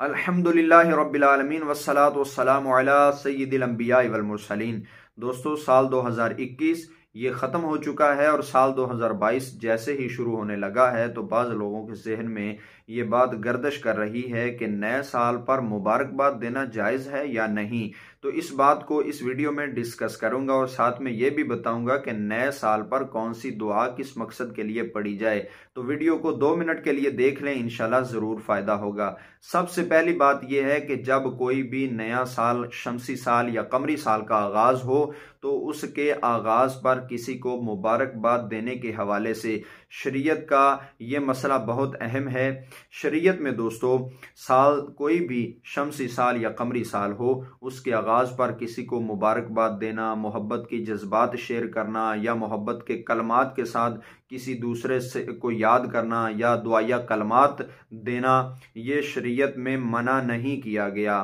अल्हम्दुलिल्लाहि रब्बिल आलमीन वस्सलातु वस्सलामु अला सय्यिदिल अंबिया वल मुरसलीन। दोस्तों, साल 2021 ये ख़त्म हो चुका है और साल 2022 जैसे ही शुरू होने लगा है तो बाज़ लोगों के जहन में ये बात गर्दिश कर रही है कि नए साल पर मुबारकबाद देना जायज़ है या नहीं। तो इस बात को इस वीडियो में डिस्कस करूंगा और साथ में ये भी बताऊंगा कि नए साल पर कौन सी दुआ किस मकसद के लिए पढ़ी जाए। तो वीडियो को 2 मिनट के लिए देख लें, इंशाल्लाह ज़रूर फ़ायदा होगा। सबसे पहली बात यह है कि जब कोई भी नया साल, शमसी साल या कमरी साल का आगाज़ हो तो उसके आगाज़ पर किसी को मुबारकबाद देने के हवाले से शरीयत का ये मसला बहुत अहम है। शरीयत में दोस्तों, साल कोई भी शमसी साल या कमरी साल हो, उसके आगाज़ पर किसी को मुबारकबाद देना, मोहब्बत की जज्बात शेयर करना या मोहब्बत के कलमात के साथ किसी दूसरे से को याद करना या दुआया कलमात देना, ये शरीयत में मना नहीं किया गया।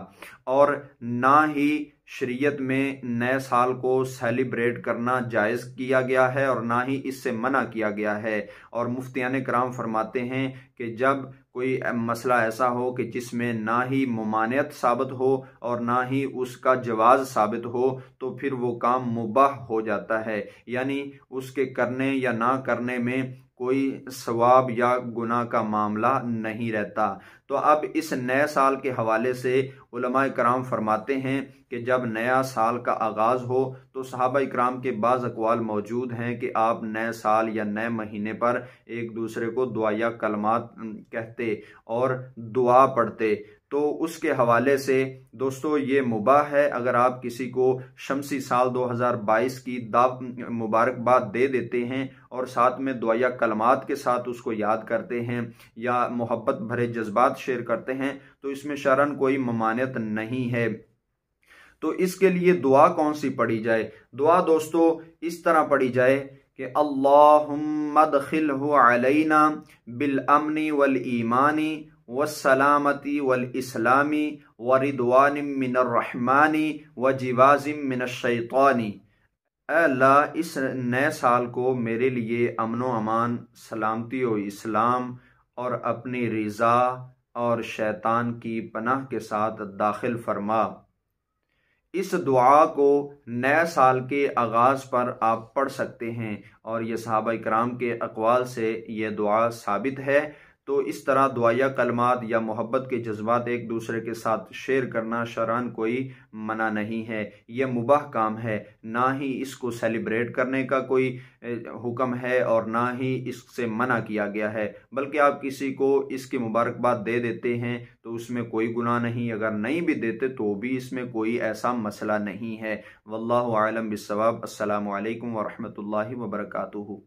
और ना ही शरीयत में नए साल को सेलिब्रेट करना जायज़ किया गया है और ना ही इससे मना किया गया है। और मुफ्तियान कराम फरमाते हैं कि जब कोई मसला ऐसा हो कि जिसमें ना ही मुमानियत साबित हो और ना ही उसका जवाज़ साबित हो तो फिर वो काम मुबाह हो जाता है, यानी उसके करने या ना करने में कोई सवाब या गुनाह का मामला नहीं रहता। तो अब इस नए साल के हवाले से उलमाए कराम फरमाते हैं कि जब नया साल का आगाज़ हो तो सहाबा कराम के बाज़ अक़वाल मौजूद हैं कि आप नए साल या नए महीने पर एक दूसरे को दुआया कलमात कहते और दुआ पढ़ते। तो उसके हवाले से दोस्तों ये मुबाह है। अगर आप किसी को शमसी साल 2022 की मुबारकबाद दे देते हैं और साथ में दुआया कलमात के साथ उसको याद करते हैं या मोहब्बत भरे जज्बात शेयर करते हैं तो इसमें शरन कोई ममानियत नहीं है। तो इसके लिए दुआ कौन सी पढ़ी जाए? दुआ दोस्तों इस तरह पढ़ी जाए कि अल्लाहुम्मा अदखिलहु अलैना बिल अमनी वल ईमानी वस्सलामती वल इस्लामी व रिदवानिम मिनर रहमानी व जिवाजिम मिनश शैतानी। अल्लाह, इस नए साल को मेरे लिए अमन व अमान, सलामती और इस्लाम और अपनी रिज़ा और शैतान की पनाह के साथ दाखिल फरमा। इस दुआ को नए साल के आगाज़ पर आप पढ़ सकते हैं और ये सहाबा कराम के अक़वाल से ये दुआ साबित है। तो इस तरह दुआया कलमात या मोहब्बत के जज्बात एक दूसरे के साथ शेयर करना शरअन कोई मना नहीं है, यह मुबाह काम है। ना ही इसको सेलिब्रेट करने का कोई हुक्म है और ना ही इससे मना किया गया है, बल्कि आप किसी को इसकी मुबारकबाद दे देते हैं तो उसमें कोई गुनाह नहीं, अगर नहीं भी देते तो भी इसमें कोई ऐसा मसला नहीं है। वल्लाहु आलम बिस्सवाब। अस्सलामु अलैकुम व रहमतुल्लाहि व बरकातुहू।